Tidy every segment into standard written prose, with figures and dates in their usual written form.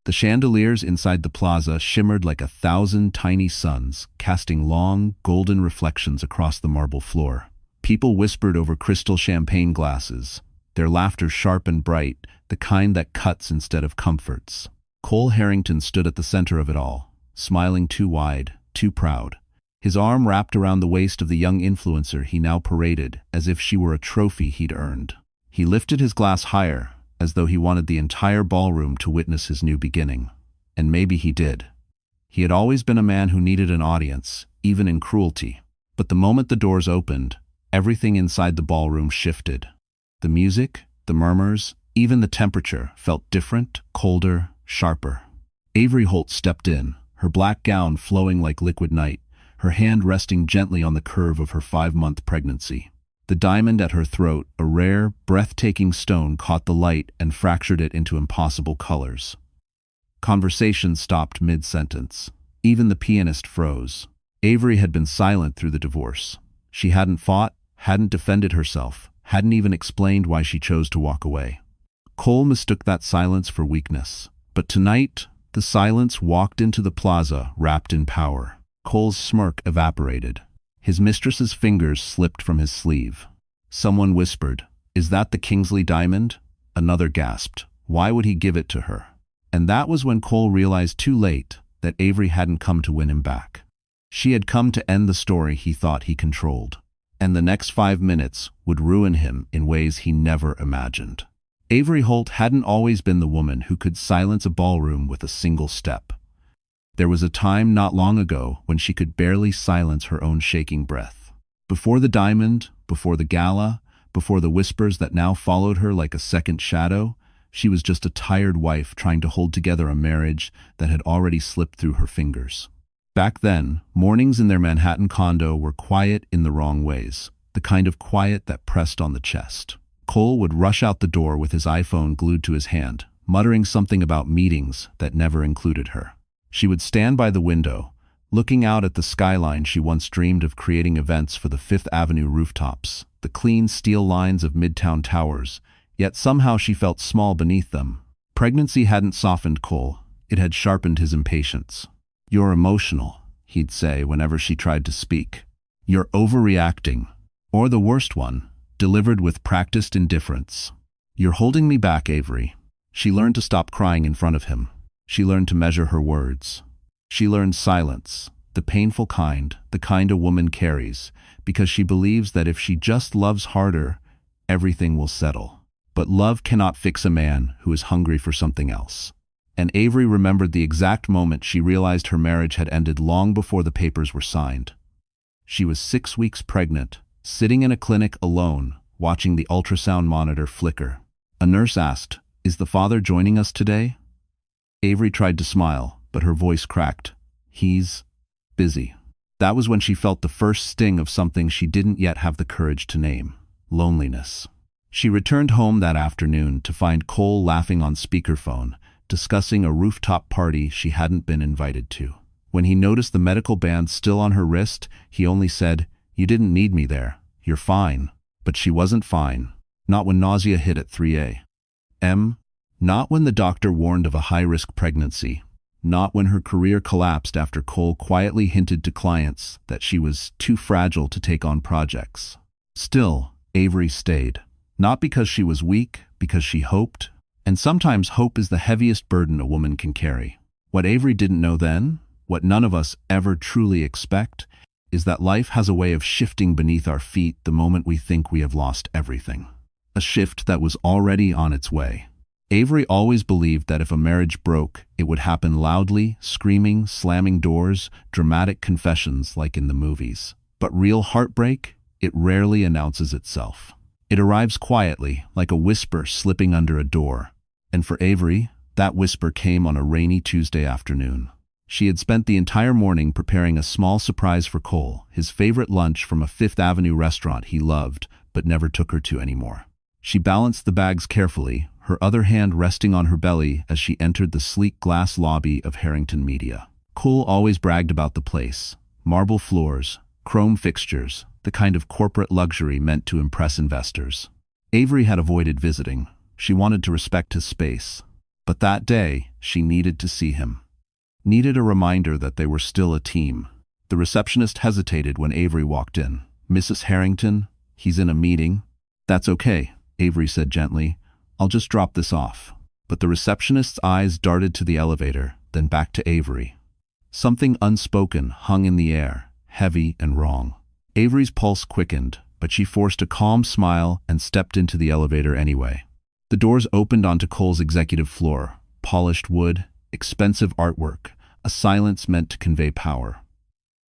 The chandeliers inside the plaza shimmered like 1,000 tiny suns, casting long, golden reflections across the marble floor. People whispered over crystal champagne glasses, their laughter sharp and bright, the kind that cuts instead of comforts. Cole Harrington stood at the center of it all, smiling too wide, too proud. His arm wrapped around the waist of the young influencer he now paraded, as if she were a trophy he'd earned. He lifted his glass higher, as though he wanted the entire ballroom to witness his new beginning. And maybe he did. He had always been a man who needed an audience, even in cruelty. But the moment the doors opened, everything inside the ballroom shifted. The music, the murmurs, even the temperature felt different, colder, sharper. Avery Holt stepped in, her black gown flowing like liquid night, her hand resting gently on the curve of her 5-month pregnancy. The diamond at her throat, a rare, breathtaking stone, caught the light and fractured it into impossible colors. Conversation stopped mid-sentence. Even the pianist froze. Avery had been silent through the divorce. She hadn't fought, hadn't defended herself, hadn't even explained why she chose to walk away. Cole mistook that silence for weakness. But tonight, the silence walked into the plaza wrapped in power. Cole's smirk evaporated. His mistress's fingers slipped from his sleeve. Someone whispered, "Is that the Kingsley diamond?" Another gasped, "Why would he give it to her?" And that was when Cole realized too late that Avery hadn't come to win him back. She had come to end the story he thought he controlled. And the next 5 minutes would ruin him in ways he never imagined. Avery Holt hadn't always been the woman who could silence a ballroom with a single step. There was a time not long ago when she could barely silence her own shaking breath. Before the diamond, before the gala, before the whispers that now followed her like a second shadow, she was just a tired wife trying to hold together a marriage that had already slipped through her fingers. Back then, mornings in their Manhattan condo were quiet in the wrong ways, the kind of quiet that pressed on the chest. Cole would rush out the door with his iPhone glued to his hand, muttering something about meetings that never included her. She would stand by the window, looking out at the skyline she once dreamed of, creating events for the Fifth Avenue rooftops, the clean steel lines of Midtown towers, yet somehow she felt small beneath them. Pregnancy hadn't softened Cole, it had sharpened his impatience. "You're emotional," he'd say whenever she tried to speak. "You're overreacting." Or the worst one, delivered with practiced indifference. "You're holding me back, Avery." She learned to stop crying in front of him. She learned to measure her words. She learned silence, the painful kind, the kind a woman carries, because she believes that if she just loves harder, everything will settle. But love cannot fix a man who is hungry for something else. And Avery remembered the exact moment she realized her marriage had ended long before the papers were signed. She was 6 weeks pregnant, sitting in a clinic alone, watching the ultrasound monitor flicker. A nurse asked, "Is the father joining us today?" Avery tried to smile, but her voice cracked. "He's busy." That was when she felt the first sting of something she didn't yet have the courage to name: loneliness. She returned home that afternoon to find Cole laughing on speakerphone, discussing a rooftop party she hadn't been invited to. When he noticed the medical band still on her wrist, he only said, "You didn't need me there. You're fine." But she wasn't fine. Not when nausea hit at 3 a.m. Not when the doctor warned of a high-risk pregnancy. Not when her career collapsed after Cole quietly hinted to clients that she was too fragile to take on projects. Still, Avery stayed. Not because she was weak, because she hoped. And sometimes hope is the heaviest burden a woman can carry. What Avery didn't know then, what none of us ever truly expect, is that life has a way of shifting beneath our feet the moment we think we have lost everything. A shift that was already on its way. Avery always believed that if a marriage broke, it would happen loudly, screaming, slamming doors, dramatic confessions like in the movies. But real heartbreak, it rarely announces itself. It arrives quietly, like a whisper slipping under a door. And for Avery, that whisper came on a rainy Tuesday afternoon. She had spent the entire morning preparing a small surprise for Cole, his favorite lunch from a Fifth Avenue restaurant he loved, but never took her to anymore. She balanced the bags carefully, her other hand resting on her belly as she entered the sleek glass lobby of Harrington Media. Cole always bragged about the place: marble floors, chrome fixtures, the kind of corporate luxury meant to impress investors. Avery had avoided visiting. She wanted to respect his space. But that day, she needed to see him. Needed a reminder that they were still a team. The receptionist hesitated when Avery walked in. "Mrs. Harrington, he's in a meeting." "That's okay," Avery said gently. "I'll just drop this off." But the receptionist's eyes darted to the elevator, then back to Avery. Something unspoken hung in the air, heavy and wrong. Avery's pulse quickened, but she forced a calm smile and stepped into the elevator anyway. The doors opened onto Cole's executive floor, polished wood, expensive artwork, a silence meant to convey power.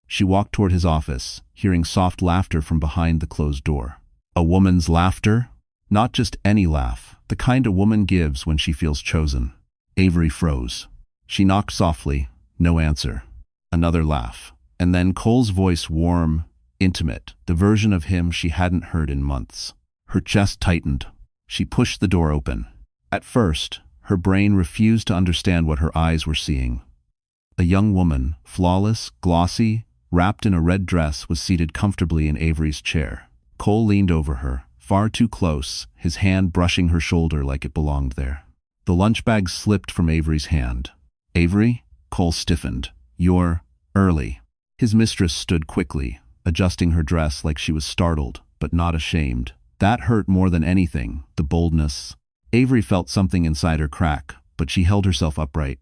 She walked toward his office, hearing soft laughter from behind the closed door. A woman's laughter? Not just any laugh, the kind a woman gives when she feels chosen. Avery froze. She knocked softly, no answer. Another laugh. And then Cole's voice, warm, intimate, the version of him she hadn't heard in months. Her chest tightened. She pushed the door open. At first, her brain refused to understand what her eyes were seeing. A young woman, flawless, glossy, wrapped in a red dress, was seated comfortably in Avery's chair. Cole leaned over her, far too close, his hand brushing her shoulder like it belonged there. The lunch bag slipped from Avery's hand. "Avery?" Cole stiffened. "You're early." His mistress stood quickly, adjusting her dress like she was startled, but not ashamed. That hurt more than anything, the boldness. Avery felt something inside her crack, but she held herself upright.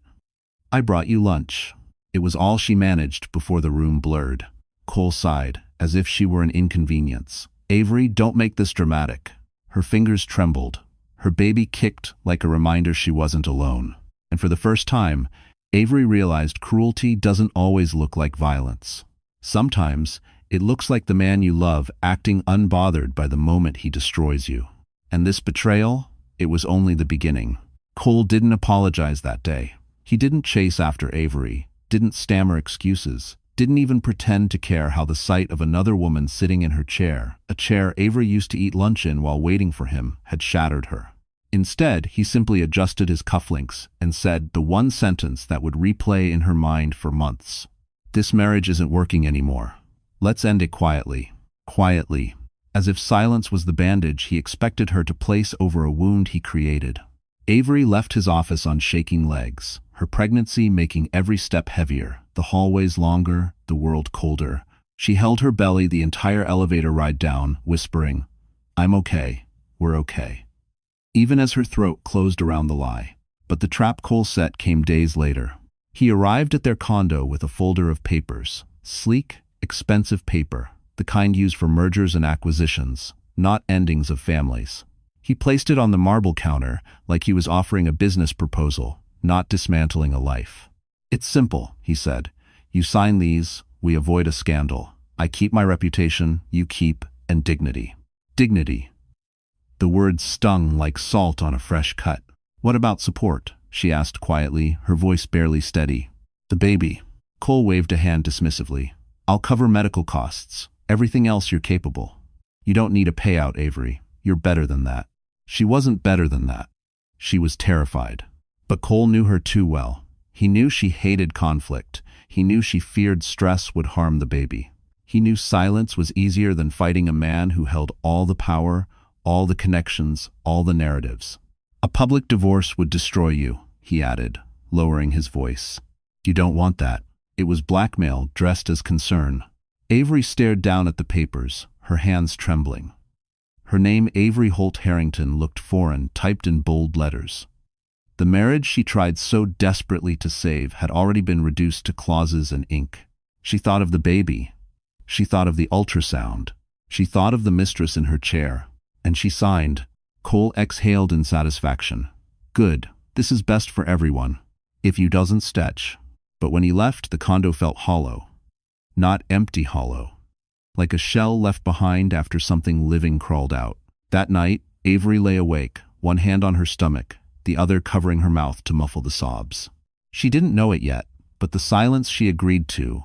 "I brought you lunch." It was all she managed before the room blurred. Cole sighed, as if she were an inconvenience. "Avery, don't make this dramatic." Her fingers trembled. Her baby kicked like a reminder she wasn't alone. And for the first time, Avery realized cruelty doesn't always look like violence. Sometimes, it looks like the man you love acting unbothered by the moment he destroys you. And this betrayal? It was only the beginning. Cole didn't apologize that day. He didn't chase after Avery, didn't stammer excuses, didn't even pretend to care how the sight of another woman sitting in her chair, a chair Avery used to eat lunch in while waiting for him, had shattered her. Instead, he simply adjusted his cufflinks and said the one sentence that would replay in her mind for months. "This marriage isn't working anymore. Let's end it quietly." Quietly. As if silence was the bandage he expected her to place over a wound he created. Avery left his office on shaking legs, her pregnancy making every step heavier, the hallways longer, the world colder. She held her belly the entire elevator ride down, whispering, "I'm okay. We're okay." Even as her throat closed around the lie. But the trap Cole set came days later. He arrived at their condo with a folder of papers. Sleek, expensive paper, the kind used for mergers and acquisitions, not endings of families. He placed it on the marble counter like he was offering a business proposal, not dismantling a life. "It's simple," he said. "You sign these, we avoid a scandal. I keep my reputation, you keep, and dignity." Dignity. The words stung like salt on a fresh cut. "What about support?" she asked quietly, her voice barely steady. "The baby." Cole waved a hand dismissively. "I'll cover medical costs. Everything else you're capable. You don't need a payout, Avery. You're better than that." She wasn't better than that. She was terrified. But Cole knew her too well. He knew she hated conflict. He knew she feared stress would harm the baby. He knew silence was easier than fighting a man who held all the power, all the connections, all the narratives. "A public divorce would destroy you," he added, lowering his voice. "You don't want that." It was blackmail dressed as concern. Avery stared down at the papers, her hands trembling. Her name, Avery Holt Harrington, looked foreign, typed in bold letters. The marriage she tried so desperately to save had already been reduced to clauses and ink. She thought of the baby. She thought of the ultrasound. She thought of the mistress in her chair. And she signed. Cole exhaled in satisfaction. "Good. This is best for everyone. If you doesn't stretch." But when he left, the condo felt hollow. Not empty hollow. Like a shell left behind after something living crawled out. That night, Avery lay awake, one hand on her stomach, the other covering her mouth to muffle the sobs. She didn't know it yet, but the silence she agreed to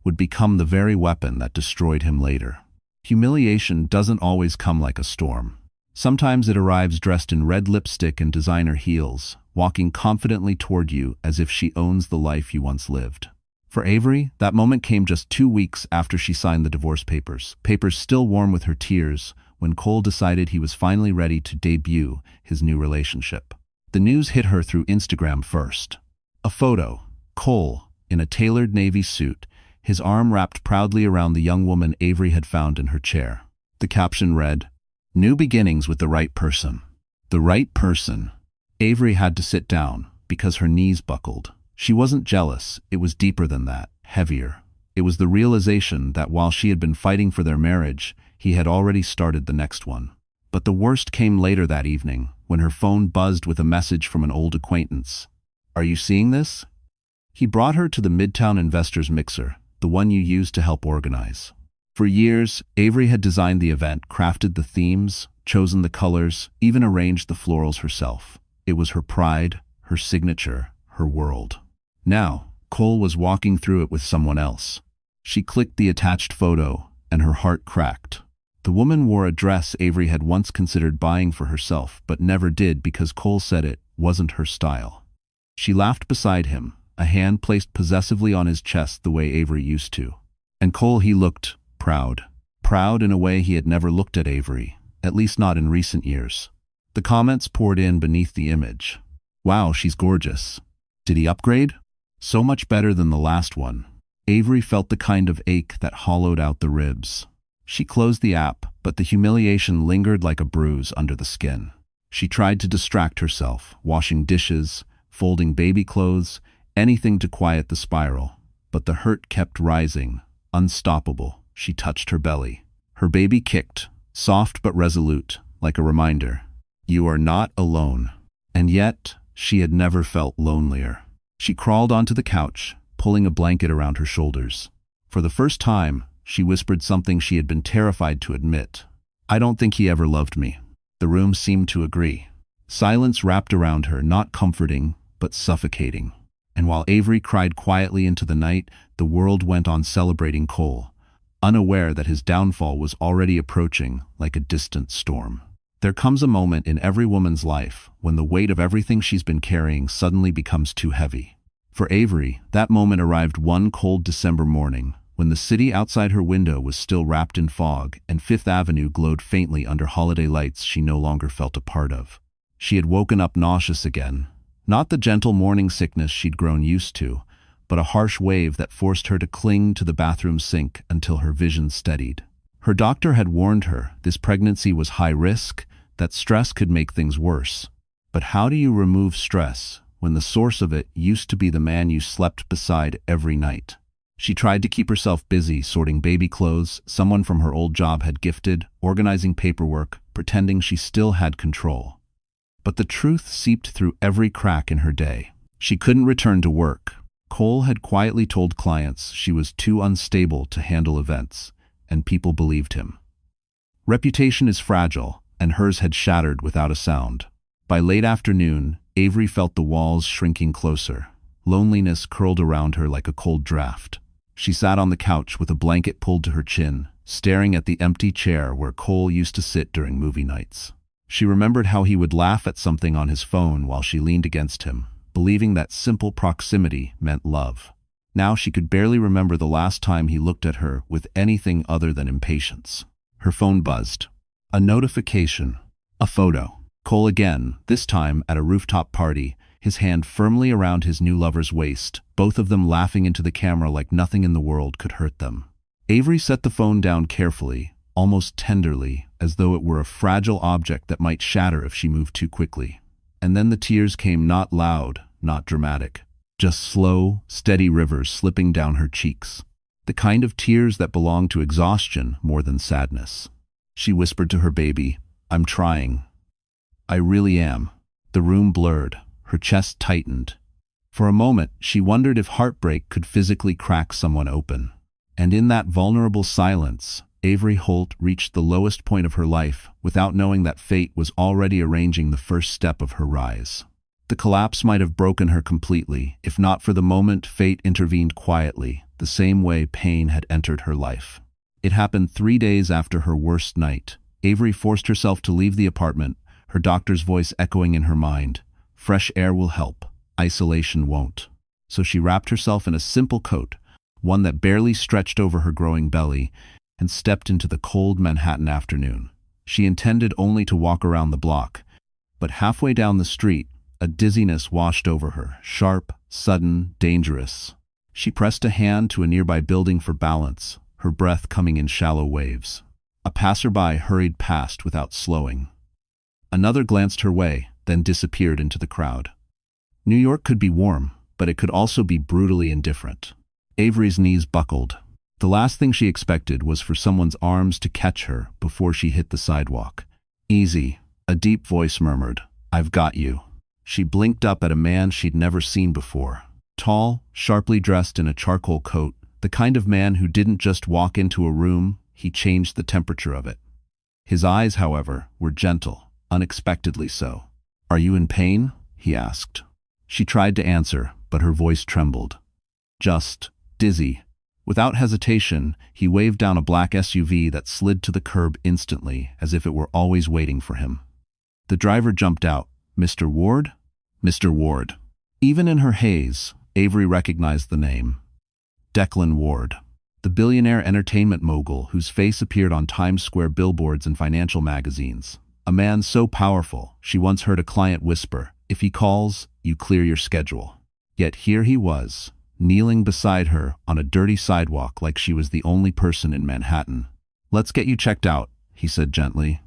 would become the very weapon that destroyed him later. Humiliation doesn't always come like a storm. Sometimes it arrives dressed in red lipstick and designer heels, walking confidently toward you as if she owns the life you once lived. For Avery, that moment came just 2 weeks after she signed the divorce papers still warm with her tears, when Cole decided he was finally ready to debut his new relationship. The news hit her through Instagram first. A photo, Cole, in a tailored navy suit, his arm wrapped proudly around the young woman Avery had found in her chair. The caption read, "New beginnings with the right person." The right person. Avery had to sit down, because her knees buckled. She wasn't jealous, it was deeper than that, heavier. It was the realization that while she had been fighting for their marriage, he had already started the next one. But the worst came later that evening, when her phone buzzed with a message from an old acquaintance. "Are you seeing this?" He brought her to the Midtown Investors Mixer, the one you used to help organize. For years, Avery had designed the event, crafted the themes, chosen the colors, even arranged the florals herself. It was her pride, her signature, her world. Now, Cole was walking through it with someone else. She clicked the attached photo, and her heart cracked. The woman wore a dress Avery had once considered buying for herself, but never did because Cole said it wasn't her style. She laughed beside him, a hand placed possessively on his chest the way Avery used to. And Cole, he looked proud. Proud in a way he had never looked at Avery, at least not in recent years. The comments poured in beneath the image. "Wow, she's gorgeous. Did he upgrade? So much better than the last one." Avery felt the kind of ache that hollowed out the ribs. She closed the app, but the humiliation lingered like a bruise under the skin. She tried to distract herself, washing dishes, folding baby clothes, anything to quiet the spiral. But the hurt kept rising, unstoppable. She touched her belly. Her baby kicked, soft but resolute, like a reminder. You are not alone. And yet, she had never felt lonelier. She crawled onto the couch, pulling a blanket around her shoulders. For the first time, she whispered something she had been terrified to admit. "I don't think he ever loved me." The room seemed to agree. Silence wrapped around her, not comforting, but suffocating. And while Avery cried quietly into the night, the world went on celebrating Cole, unaware that his downfall was already approaching like a distant storm. There comes a moment in every woman's life when the weight of everything she's been carrying suddenly becomes too heavy. For Avery, that moment arrived one cold December morning, when the city outside her window was still wrapped in fog and Fifth Avenue glowed faintly under holiday lights she no longer felt a part of. She had woken up nauseous again. Not the gentle morning sickness she'd grown used to, but a harsh wave that forced her to cling to the bathroom sink until her vision steadied. Her doctor had warned her this pregnancy was high risk, that stress could make things worse. But how do you remove stress when the source of it used to be the man you slept beside every night? She tried to keep herself busy sorting baby clothes someone from her old job had gifted, organizing paperwork, pretending she still had control. But the truth seeped through every crack in her day. She couldn't return to work. Cole had quietly told clients she was too unstable to handle events, and people believed him. Reputation is fragile, and hers had shattered without a sound. By late afternoon, Avery felt the walls shrinking closer. Loneliness curled around her like a cold draft. She sat on the couch with a blanket pulled to her chin, staring at the empty chair where Cole used to sit during movie nights. She remembered how he would laugh at something on his phone while she leaned against him, believing that simple proximity meant love. Now she could barely remember the last time he looked at her with anything other than impatience. Her phone buzzed. A notification. A photo. Cole again, this time at a rooftop party, his hand firmly around his new lover's waist, both of them laughing into the camera like nothing in the world could hurt them. Avery set the phone down carefully, almost tenderly, as though it were a fragile object that might shatter if she moved too quickly. And then the tears came, not loud, not dramatic, just slow, steady rivers slipping down her cheeks. The kind of tears that belong to exhaustion more than sadness. She whispered to her baby, "I'm trying. I really am." The room blurred, her chest tightened. For a moment, she wondered if heartbreak could physically crack someone open. And in that vulnerable silence, Avery Holt reached the lowest point of her life without knowing that fate was already arranging the first step of her rise. The collapse might have broken her completely, if not for the moment fate intervened quietly, the same way pain had entered her life. It happened 3 days after her worst night. Avery forced herself to leave the apartment, her doctor's voice echoing in her mind. Fresh air will help, isolation won't. So she wrapped herself in a simple coat, one that barely stretched over her growing belly, and stepped into the cold Manhattan afternoon. She intended only to walk around the block, but halfway down the street, A dizziness washed over her, sharp, sudden, dangerous. She pressed a hand to a nearby building for balance, her breath coming in shallow waves. A passerby hurried past without slowing. Another glanced her way, then disappeared into the crowd. New York could be warm, but it could also be brutally indifferent. Avery's knees buckled. The last thing she expected was for someone's arms to catch her before she hit the sidewalk. "Easy," a deep voice murmured. "I've got you." She blinked up at a man she'd never seen before. Tall, sharply dressed in a charcoal coat, the kind of man who didn't just walk into a room, he changed the temperature of it. His eyes, however, were gentle, unexpectedly so. "Are you in pain?" he asked. She tried to answer, but her voice trembled. "Just dizzy." Without hesitation, he waved down a black SUV that slid to the curb instantly, as if it were always waiting for him. The driver jumped out. "Mr. Ward?" "Mr. Ward." Even in her haze, Avery recognized the name. Declan Ward, the billionaire entertainment mogul whose face appeared on Times Square billboards and financial magazines. A man so powerful, she once heard a client whisper, "If he calls, you clear your schedule." Yet here he was, kneeling beside her on a dirty sidewalk like she was the only person in Manhattan. "Let's get you checked out," he said gently.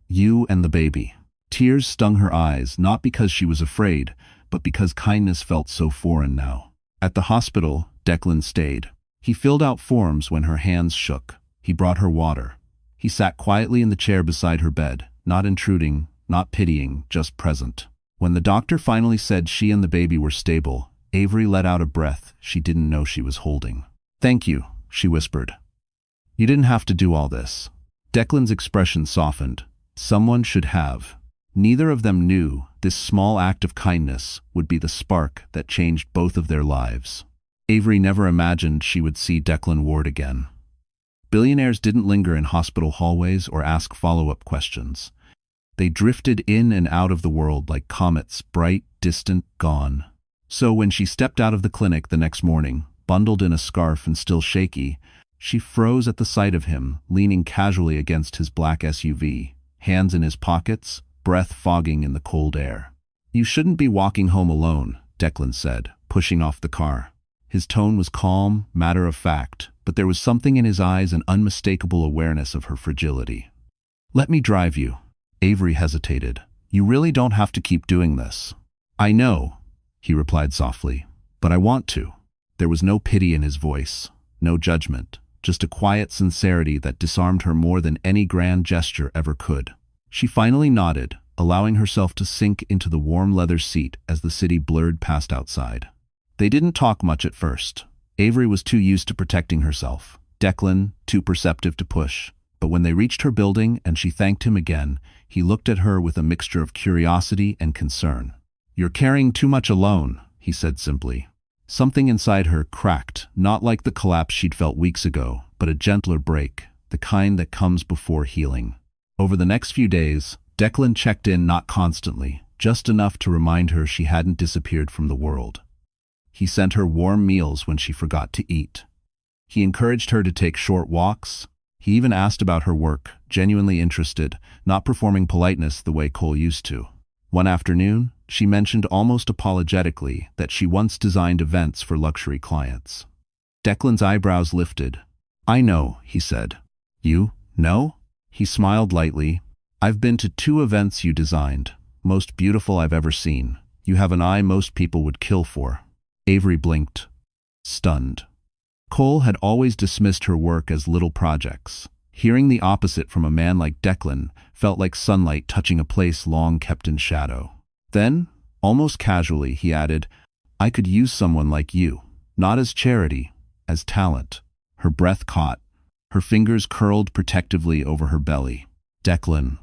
"You and the baby." Tears stung her eyes, not because she was afraid, but because kindness felt so foreign now. At the hospital, Declan stayed. He filled out forms when her hands shook. He brought her water. He sat quietly in the chair beside her bed, not intruding, not pitying, just present. When the doctor finally said she and the baby were stable, Avery let out a breath she didn't know she was holding. "Thank you," she whispered. "You didn't have to do all this." Declan's expression softened. Someone should have. Neither of them knew this small act of kindness would be the spark that changed both of their lives. Avery never imagined she would see Declan Ward again. Billionaires didn't linger in hospital hallways or ask follow-up questions. They drifted in and out of the world like comets, bright, distant, gone. So when she stepped out of the clinic the next morning, bundled in a scarf and still shaky, she froze at the sight of him, leaning casually against his black SUV, hands in his pockets, breath fogging in the cold air. "You shouldn't be walking home alone," Declan said, pushing off the car. His tone was calm, matter-of-fact, but there was something in his eyes, an unmistakable awareness of her fragility. "Let me drive you." Avery hesitated. "You really don't have to keep doing this." "I know," he replied softly, "but I want to." There was no pity in his voice, no judgment, just a quiet sincerity that disarmed her more than any grand gesture ever could. She finally nodded, allowing herself to sink into the warm leather seat as the city blurred past outside. They didn't talk much at first. Avery was too used to protecting herself, Declan too perceptive to push. But when they reached her building and she thanked him again, he looked at her with a mixture of curiosity and concern. "You're carrying too much alone," he said simply. Something inside her cracked, not like the collapse she'd felt weeks ago, but a gentler break, the kind that comes before healing. Over the next few days, Declan checked in not constantly, just enough to remind her she hadn't disappeared from the world. He sent her warm meals when she forgot to eat. He encouraged her to take short walks. He even asked about her work, genuinely interested, not performing politeness the way Cole used to. One afternoon, she mentioned almost apologetically that she once designed events for luxury clients. Declan's eyebrows lifted. "I know," he said. "You know?" He smiled lightly. "I've been to 2 events you designed, most beautiful I've ever seen. You have an eye most people would kill for." Avery blinked, stunned. Cole had always dismissed her work as little projects. Hearing the opposite from a man like Declan felt like sunlight touching a place long kept in shadow. Then, almost casually, he added, "I could use someone like you, not as charity, as talent." Her breath caught. Her fingers curled protectively over her belly. "Declan,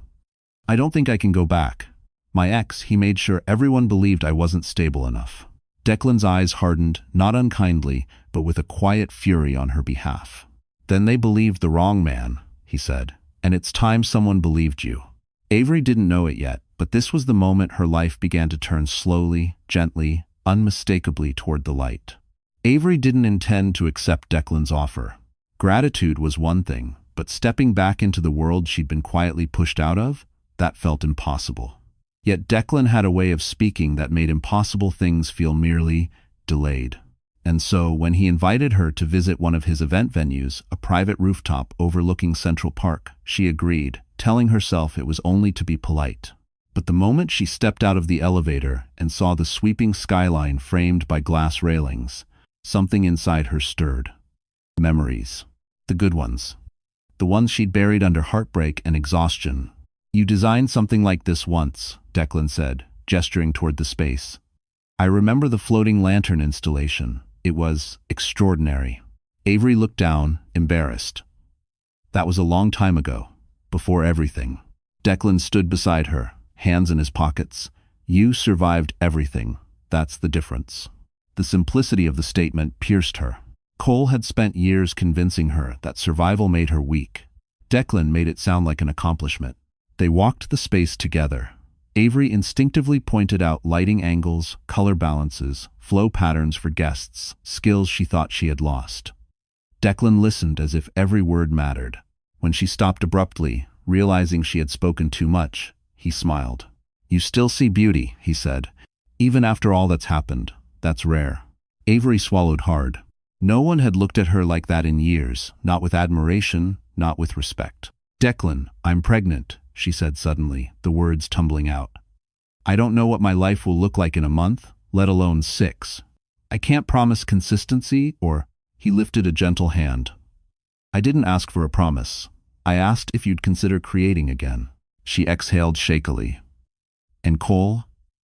I don't think I can go back. My ex, he made sure everyone believed I wasn't stable enough." Declan's eyes hardened, not unkindly, but with a quiet fury on her behalf. "Then they believed the wrong man," he said, "and it's time someone believed you." Avery didn't know it yet, but this was the moment her life began to turn slowly, gently, unmistakably toward the light. Avery didn't intend to accept Declan's offer. Gratitude was one thing, but stepping back into the world she'd been quietly pushed out of, that felt impossible. Yet Declan had a way of speaking that made impossible things feel merely delayed. And so, when he invited her to visit one of his event venues, a private rooftop overlooking Central Park, she agreed, telling herself it was only to be polite. But the moment she stepped out of the elevator and saw the sweeping skyline framed by glass railings, something inside her stirred. Memories. The good ones. The ones she'd buried under heartbreak and exhaustion. "You designed something like this once," Declan said, gesturing toward the space. "I remember the floating lantern installation. It was extraordinary." Avery looked down, embarrassed. "That was a long time ago, before everything." Declan stood beside her, hands in his pockets. "You survived everything. That's the difference." The simplicity of the statement pierced her. Cole had spent years convincing her that survival made her weak. Declan made it sound like an accomplishment. They walked the space together. Avery instinctively pointed out lighting angles, color balances, flow patterns for guests, skills she thought she had lost. Declan listened as if every word mattered. When she stopped abruptly, realizing she had spoken too much, he smiled. "You still see beauty," he said. "Even after all that's happened. That's rare." Avery swallowed hard. No one had looked at her like that in years, not with admiration, not with respect. "Declan, I'm pregnant," she said suddenly, the words tumbling out. "I don't know what my life will look like in a month, let alone 6. I can't promise consistency or—" He lifted a gentle hand. "I didn't ask for a promise. I asked if you'd consider creating again." She exhaled shakily. "And Cole?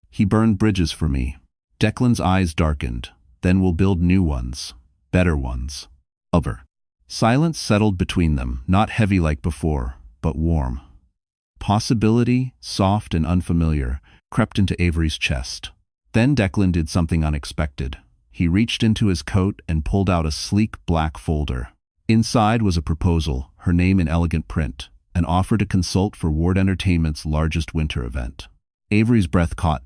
He burned bridges for me." Declan's eyes darkened. "Then we'll build new ones. Better ones." Lover. Silence settled between them, not heavy like before, but warm. Possibility, soft and unfamiliar, crept into Avery's chest. Then Declan did something unexpected. He reached into his coat and pulled out a sleek black folder. Inside was a proposal, her name in elegant print, an offer to consult for Ward Entertainment's largest winter event. Avery's breath caught.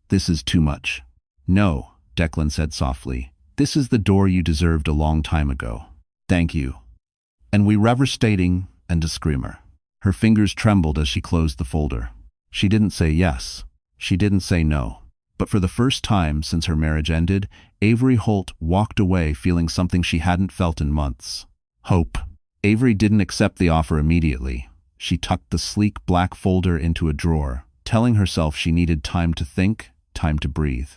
"This is too much." "No," Declan said softly. "This is the door you deserved a long time ago. Thank you." "And we reverstating and a screamer." Her fingers trembled as she closed the folder. She didn't say yes. She didn't say no. But for the first time since her marriage ended, Avery Holt walked away feeling something she hadn't felt in months. Hope. Avery didn't accept the offer immediately. She tucked the sleek black folder into a drawer, telling herself she needed time to think, time to breathe.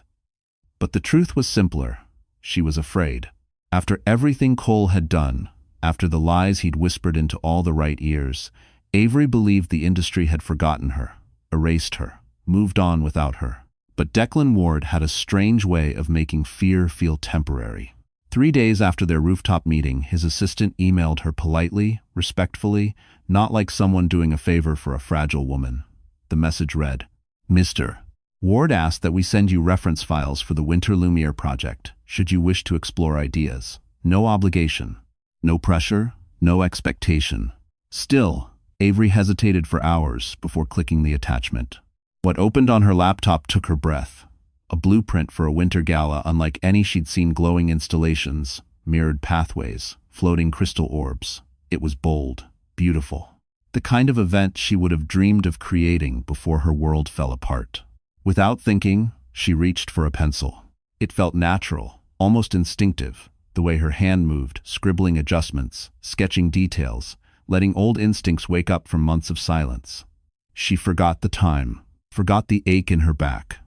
But the truth was simpler. She was afraid. After everything Cole had done, after the lies he'd whispered into all the right ears, Avery believed the industry had forgotten her, erased her, moved on without her. But Declan Ward had a strange way of making fear feel temporary. 3 days after their rooftop meeting, his assistant emailed her politely, respectfully, not like someone doing a favor for a fragile woman. The message read, "Mr. Ward asked that we send you reference files for the Winter Lumiere project, should you wish to explore ideas. No obligation. No pressure, no expectation." Still, Avery hesitated for hours before clicking the attachment. What opened on her laptop took her breath. A blueprint for a winter gala unlike any she'd seen, glowing installations, mirrored pathways, floating crystal orbs. It was bold, beautiful. The kind of event she would have dreamed of creating before her world fell apart. Without thinking, she reached for a pencil. It felt natural, almost instinctive, the way her hand moved, scribbling adjustments, sketching details, letting old instincts wake up from months of silence. She forgot the time, forgot the ache in her back,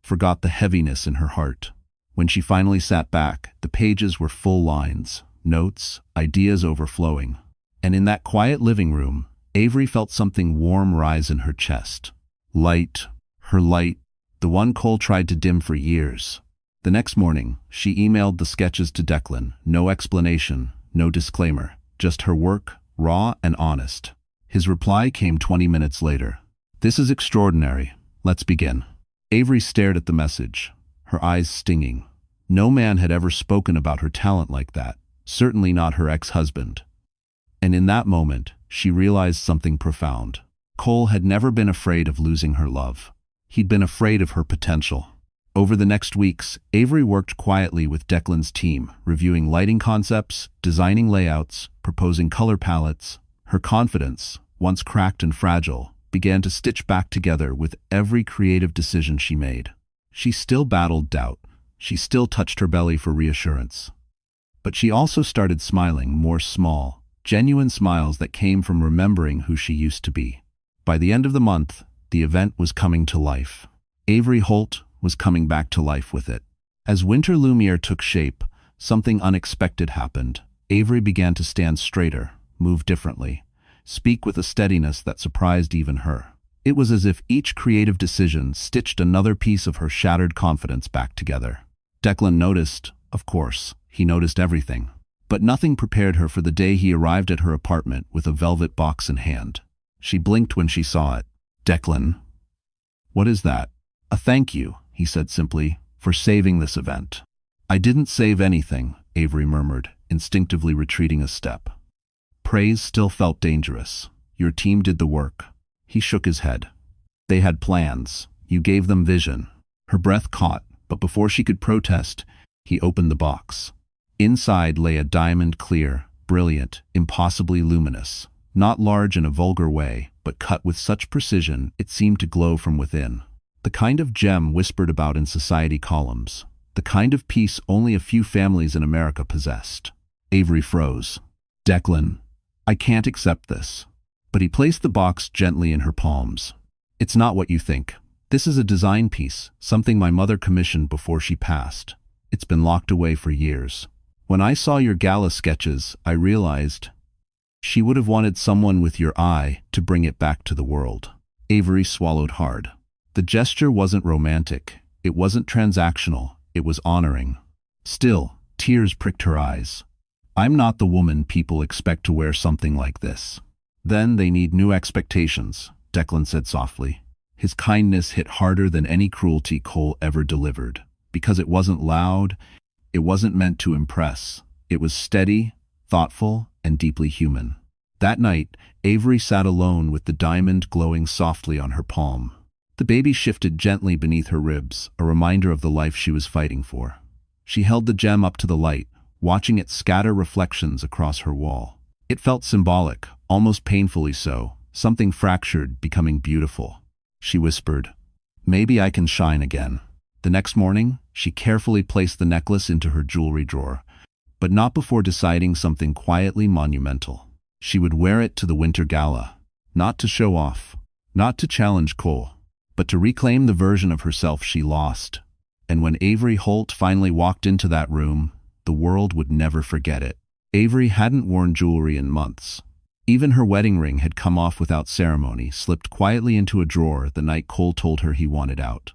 forgot the heaviness in her heart. When she finally sat back, the pages were full lines, notes, ideas overflowing. And in that quiet living room, Avery felt something warm rise in her chest. Light, her light, the one Cole tried to dim for years. The next morning, she emailed the sketches to Declan, no explanation, no disclaimer, just her work, raw and honest. His reply came 20 minutes later. "This is extraordinary. Let's begin." Avery stared at the message, her eyes stinging. No man had ever spoken about her talent like that, certainly not her ex-husband. And in that moment, she realized something profound. Cole had never been afraid of losing her love. He'd been afraid of her potential. Over the next weeks, Avery worked quietly with Declan's team, reviewing lighting concepts, designing layouts, proposing color palettes. Her confidence, once cracked and fragile, began to stitch back together with every creative decision she made. She still battled doubt. She still touched her belly for reassurance. But she also started smiling, more small, genuine smiles that came from remembering who she used to be. By the end of the month, the event was coming to life. Avery Holt was coming back to life with it. As winter Lumiere took shape, something unexpected happened. Avery began to stand straighter, move differently, speak with a steadiness that surprised even her. It was as if each creative decision stitched another piece of her shattered confidence back together. Declan noticed, of course. He noticed everything. But nothing prepared her for the day he arrived at her apartment with a velvet box in hand. She blinked when she saw it. "Declan, what is that?" "A thank you," he said simply, "for saving this event." "I didn't save anything," Avery murmured, instinctively retreating a step. Praise still felt dangerous. "Your team did the work." He shook his head. "They had plans. You gave them vision." Her breath caught, but before she could protest, he opened the box. Inside lay a diamond, clear, brilliant, impossibly luminous. Not large in a vulgar way, but cut with such precision it seemed to glow from within. The kind of gem whispered about in society columns. The kind of piece only a few families in America possessed. Avery froze. "Declan, I can't accept this." But he placed the box gently in her palms. "It's not what you think. This is a design piece, something my mother commissioned before she passed. It's been locked away for years. When I saw your gala sketches, I realized she would have wanted someone with your eye to bring it back to the world." Avery swallowed hard. The gesture wasn't romantic. It wasn't transactional. It was honoring. Still, tears pricked her eyes. "I'm not the woman people expect to wear something like this." "Then they need new expectations," Declan said softly. His kindness hit harder than any cruelty Cole ever delivered. Because it wasn't loud, it wasn't meant to impress. It was steady, thoughtful, and deeply human. That night, Avery sat alone with the diamond glowing softly on her palm. The baby shifted gently beneath her ribs, a reminder of the life she was fighting for. She held the gem up to the light, watching it scatter reflections across her wall. It felt symbolic, almost painfully so, something fractured becoming beautiful. She whispered, "Maybe I can shine again." The next morning, she carefully placed the necklace into her jewelry drawer, but not before deciding something quietly monumental. She would wear it to the winter gala, not to show off, not to challenge Cole, but to reclaim the version of herself she lost. And when Avery Holt finally walked into that room, the world would never forget it. Avery hadn't worn jewelry in months. Even her wedding ring had come off without ceremony, slipped quietly into a drawer the night Cole told her he wanted out.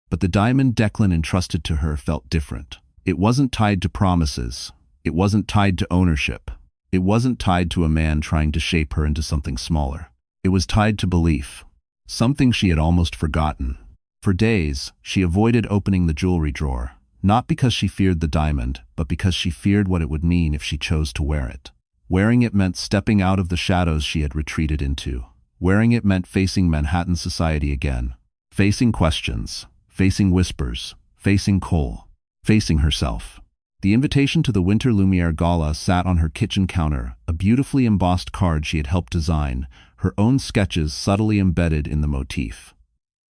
But the diamond Declan entrusted to her felt different. It wasn't tied to promises. It wasn't tied to ownership. It wasn't tied to a man trying to shape her into something smaller. It was tied to belief, something she had almost forgotten. For days, she avoided opening the jewelry drawer, not because she feared the diamond, but because she feared what it would mean if she chose to wear it. Wearing it meant stepping out of the shadows she had retreated into. Wearing it meant facing Manhattan society again, facing questions, facing whispers, facing Cole, facing herself. The invitation to the Winter Lumiere Gala sat on her kitchen counter, a beautifully embossed card she had helped design, her own sketches subtly embedded in the motif.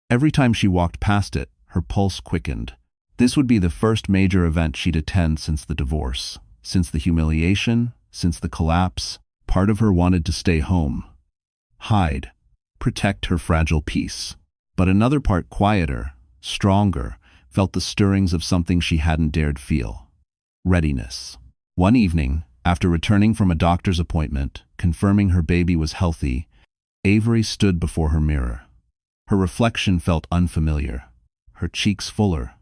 Every time she walked past it, her pulse quickened. This would be the first major event she'd attend since the divorce, since the humiliation, since the collapse. Part of her wanted to stay home, hide, protect her fragile peace. But another part, quieter, stronger, felt the stirrings of something she hadn't dared feel. Readiness. One evening, after returning from a doctor's appointment, confirming her baby was healthy, Avery stood before her mirror. Her reflection felt unfamiliar, her cheeks fuller,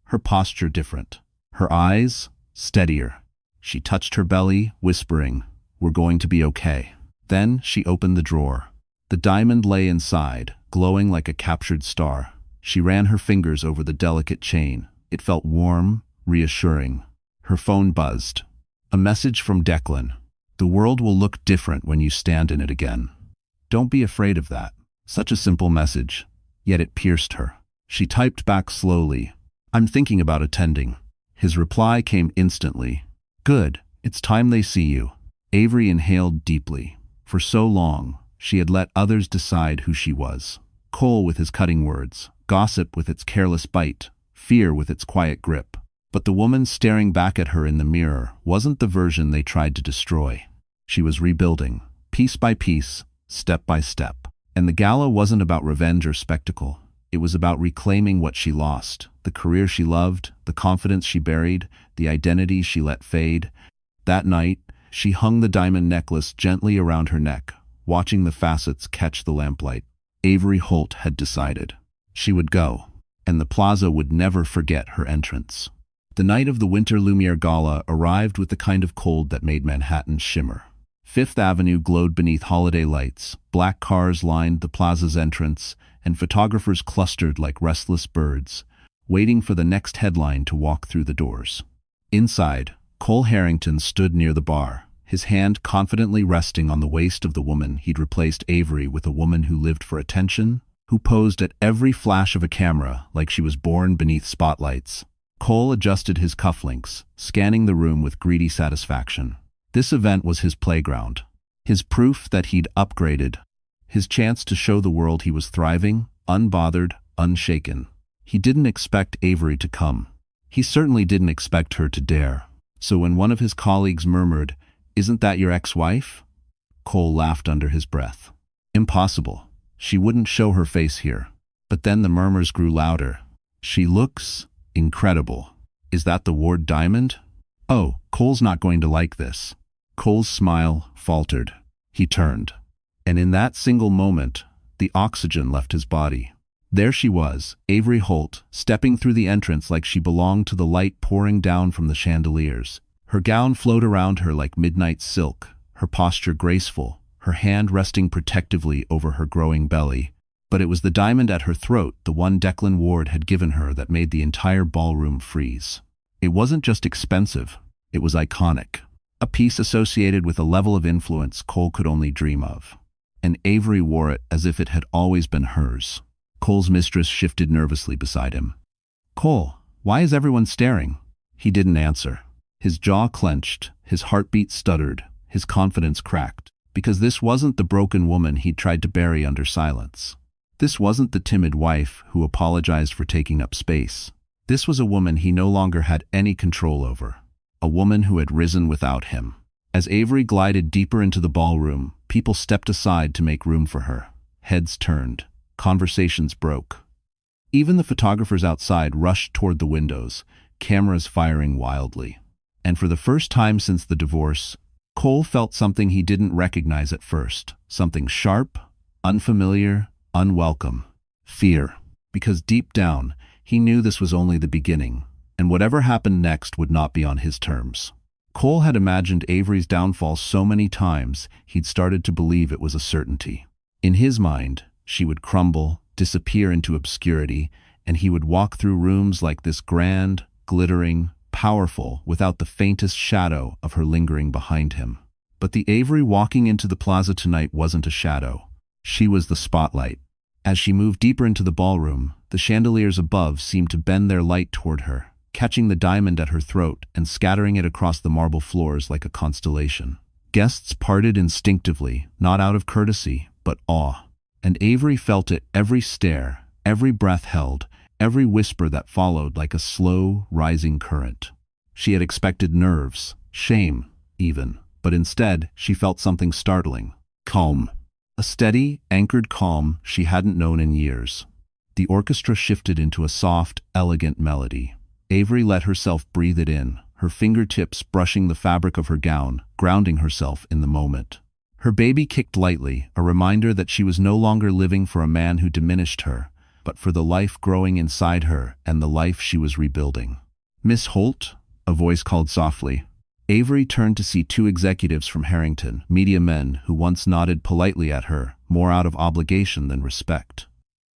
her posture different, her eyes steadier. She touched her belly, whispering, "We're going to be okay." Then she opened the drawer. The diamond lay inside, glowing like a captured star. She ran her fingers over the delicate chain. It felt warm, reassuring. Her phone buzzed. A message from Declan. "The world will look different when you stand in it again. Don't be afraid of that." Such a simple message, yet it pierced her. She typed back slowly, "I'm thinking about attending." His reply came instantly. "Good, it's time they see you." Avery inhaled deeply. For so long, She had let others decide who she was. Cole with his cutting words, gossip with its careless bite, fear with its quiet grip. But the woman staring back at her in the mirror wasn't the version they tried to destroy. She was rebuilding, piece by piece, step by step. And the gala wasn't about revenge or spectacle. It was about reclaiming what she lost, the career she loved, the confidence she buried, the identity she let fade. That night, she hung the diamond necklace gently around her neck, watching the facets catch the lamplight. Avery Holt had decided. She would go, and the plaza would never forget her entrance. The night of the Winter Lumiere Gala arrived with the kind of cold that made Manhattan shimmer. Fifth Avenue glowed beneath holiday lights, black cars lined the plaza's entrance, and photographers clustered like restless birds, waiting for the next headline to walk through the doors. Inside, Cole Harrington stood near the bar, his hand confidently resting on the waist of the woman he'd replaced. Avery, with a woman who lived for attention, who posed at every flash of a camera like she was born beneath spotlights. Cole adjusted his cufflinks, scanning the room with greedy satisfaction. This event was his playground, his proof that he'd upgraded, his chance to show the world he was thriving, unbothered, unshaken. He didn't expect Avery to come. He certainly didn't expect her to dare. So when one of his colleagues murmured, "Isn't that your ex-wife?" Cole laughed under his breath. Impossible. She wouldn't show her face here. But then the murmurs grew louder. "She looks incredible. Is that the Ward diamond?" "Oh, Cole's not going to like this." Cole's smile faltered. He turned. And in that single moment, the oxygen left his body. There she was, Avery Holt, stepping through the entrance like she belonged to the light pouring down from the chandeliers. Her gown flowed around her like midnight silk, her posture graceful, her hand resting protectively over her growing belly. But it was the diamond at her throat, the one Declan Ward had given her, that made the entire ballroom freeze. It wasn't just expensive, it was iconic. A piece associated with a level of influence Cole could only dream of. And Avery wore it as if it had always been hers. Cole's mistress shifted nervously beside him. "Cole, why is everyone staring?" He didn't answer. His jaw clenched, his heartbeat stuttered, his confidence cracked. Because this wasn't the broken woman he'd tried to bury under silence. This wasn't the timid wife who apologized for taking up space. This was a woman he no longer had any control over. A woman who had risen without him. As Avery glided deeper into the ballroom, people stepped aside to make room for her. Heads turned. Conversations broke. Even the photographers outside rushed toward the windows, cameras firing wildly. And for the first time since the divorce, Cole felt something he didn't recognize at first. Something sharp, unfamiliar, unwelcome. Fear. Because deep down, he knew this was only the beginning, and whatever happened next would not be on his terms. Cole had imagined Avery's downfall so many times, he'd started to believe it was a certainty. In his mind, she would crumble, disappear into obscurity, and he would walk through rooms like this, grand, glittering, powerful, without the faintest shadow of her lingering behind him. But the Avery walking into the plaza tonight wasn't a shadow. She was the spotlight. As she moved deeper into the ballroom, the chandeliers above seemed to bend their light toward her, catching the diamond at her throat and scattering it across the marble floors like a constellation. Guests parted instinctively, not out of courtesy, but awe. And Avery felt it every stare, every breath held, every whisper that followed like a slow, rising current. She had expected nerves, shame, even, but instead she felt something startling. Calm. A steady, anchored calm she hadn't known in years. The orchestra shifted into a soft, elegant melody. Avery let herself breathe it in, her fingertips brushing the fabric of her gown, grounding herself in the moment. Her baby kicked lightly, a reminder that she was no longer living for a man who diminished her, but for the life growing inside her and the life she was rebuilding. "Miss Holt?" a voice called softly. Avery turned to see two executives from Harrington, media men who once nodded politely at her, more out of obligation than respect.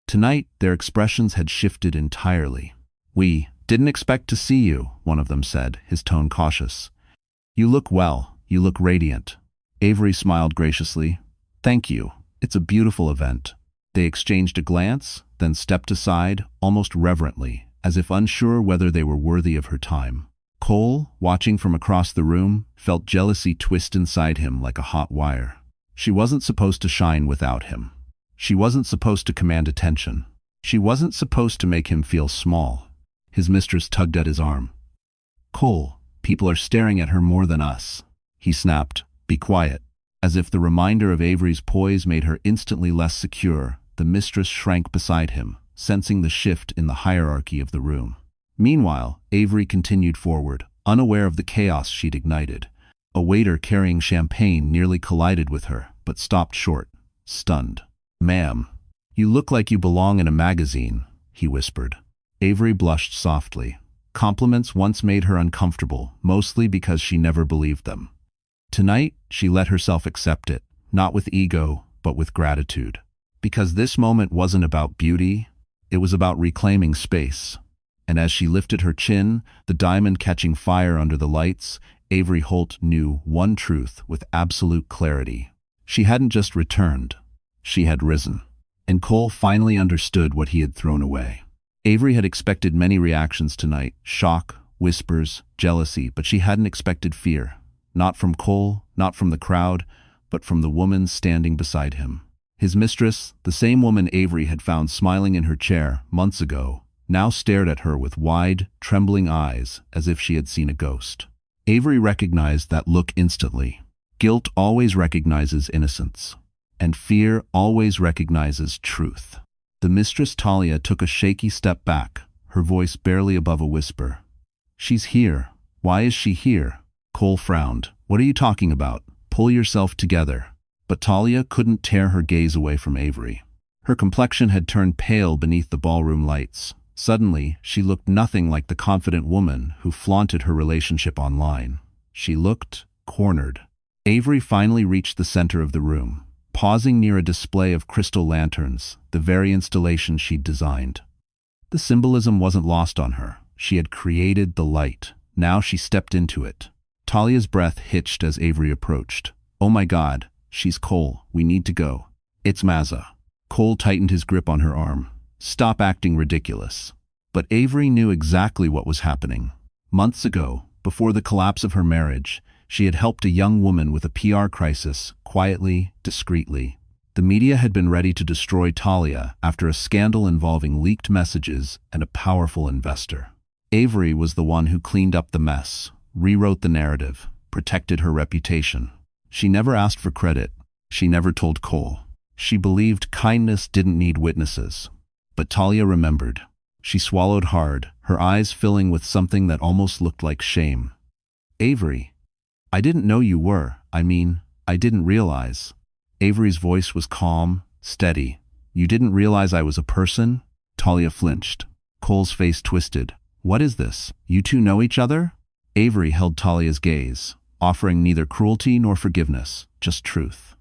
Tonight, their expressions had shifted entirely. "We didn't expect to see you," one of them said, his tone cautious. "You look well. You look radiant." Avery smiled graciously. "Thank you. It's a beautiful event." They exchanged a glance, then stepped aside, almost reverently, as if unsure whether they were worthy of her time. Cole, watching from across the room, felt jealousy twist inside him like a hot wire. She wasn't supposed to shine without him. She wasn't supposed to command attention. She wasn't supposed to make him feel small. His mistress tugged at his arm. "Cole, people are staring at her more than us." He snapped, "Be quiet." As if the reminder of Avery's poise made her instantly less secure, the mistress shrank beside him, sensing the shift in the hierarchy of the room. Meanwhile, Avery continued forward, unaware of the chaos she'd ignited. A waiter carrying champagne nearly collided with her, but stopped short, stunned. "Ma'am, you look like you belong in a magazine," he whispered. Avery blushed softly. Compliments once made her uncomfortable, mostly because she never believed them. Tonight, she let herself accept it, not with ego, but with gratitude. Because this moment wasn't about beauty, it was about reclaiming space. And as she lifted her chin, the diamond catching fire under the lights, Avery Holt knew one truth with absolute clarity. She hadn't just returned, she had risen. And Cole finally understood what he had thrown away. Avery had expected many reactions tonight, shock, whispers, jealousy, but she hadn't expected fear. Not from Cole, not from the crowd, but from the woman standing beside him. His mistress, the same woman Avery had found smiling in her chair months ago, now stared at her with wide, trembling eyes as if she had seen a ghost. Avery recognized that look instantly. Guilt always recognizes innocence, and fear always recognizes truth. The mistress Talia took a shaky step back, her voice barely above a whisper. "She's here. Why is she here?" Cole frowned. "What are you talking about? Pull yourself together." But Talia couldn't tear her gaze away from Avery. Her complexion had turned pale beneath the ballroom lights. Suddenly, she looked nothing like the confident woman who flaunted her relationship online. She looked cornered. Avery finally reached the center of the room, pausing near a display of crystal lanterns, the very installation she'd designed. The symbolism wasn't lost on her. She had created the light. Now she stepped into it. Talia's breath hitched as Avery approached. "Oh my God, she's Cole. We need to go." "It's Mazza." Cole tightened his grip on her arm. "Stop acting ridiculous." But Avery knew exactly what was happening. Months ago, before the collapse of her marriage, she had helped a young woman with a PR crisis, quietly, discreetly. The media had been ready to destroy Talia after a scandal involving leaked messages and a powerful investor. Avery was the one who cleaned up the mess, rewrote the narrative, protected her reputation. She never asked for credit. She never told Cole. She believed kindness didn't need witnesses. But Talia remembered. She swallowed hard, her eyes filling with something that almost looked like shame. "Avery, I didn't know you were. I didn't realize." Avery's voice was calm, steady. "You didn't realize I was a person?" Talia flinched. Cole's face twisted. "What is this? You two know each other?" Avery held Talia's gaze, offering neither cruelty nor forgiveness, just truth.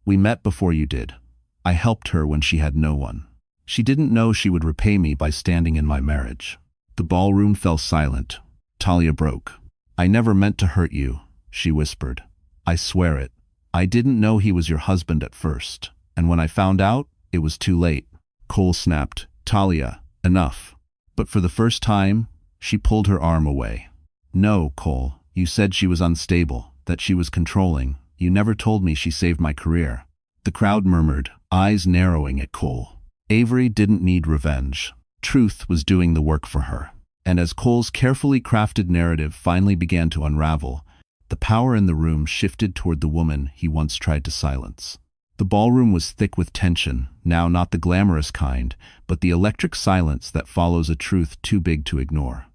"We met before you did. I helped her when she had no one. She didn't know she would repay me by standing in my marriage." The ballroom fell silent. Talia broke. "I never meant to hurt you," she whispered. "I swear it. I didn't know he was your husband at first, and when I found out, it was too late." Cole snapped. "Talia, enough." But for the first time, she pulled her arm away. "No, Cole, you said she was unstable, that she was controlling. You never told me she saved my career." The crowd murmured, eyes narrowing at Cole. Avery didn't need revenge. Truth was doing the work for her. And as Cole's carefully crafted narrative finally began to unravel, the power in the room shifted toward the woman he once tried to silence. The ballroom was thick with tension, now not the glamorous kind, but the electric silence that follows a truth too big to ignore.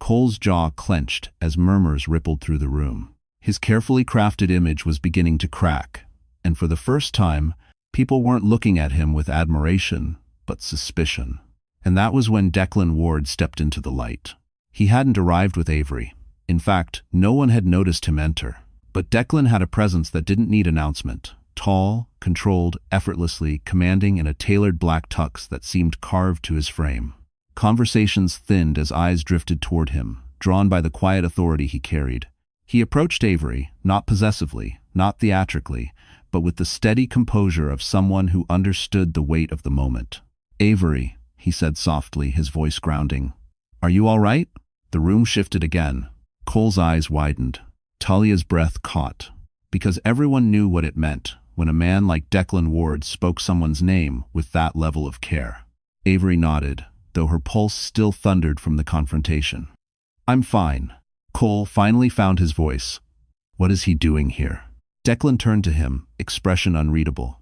Cole's jaw clenched as murmurs rippled through the room. His carefully crafted image was beginning to crack, and for the first time, people weren't looking at him with admiration, but suspicion. And that was when Declan Ward stepped into the light. He hadn't arrived with Avery. In fact, no one had noticed him enter. But Declan had a presence that didn't need announcement. Tall, controlled, effortlessly, commanding in a tailored black tux that seemed carved to his frame. Conversations thinned as eyes drifted toward him, drawn by the quiet authority he carried. He approached Avery, not possessively, not theatrically, but with the steady composure of someone who understood the weight of the moment. "Avery," he said softly, his voice grounding. "Are you all right?" The room shifted again. Cole's eyes widened. Talia's breath caught. Because everyone knew what it meant. when a man like Declan Ward spoke someone's name with that level of care. Avery nodded, though her pulse still thundered from the confrontation. "I'm fine." Cole finally found his voice. "What is he doing here?" Declan turned to him, expression unreadable.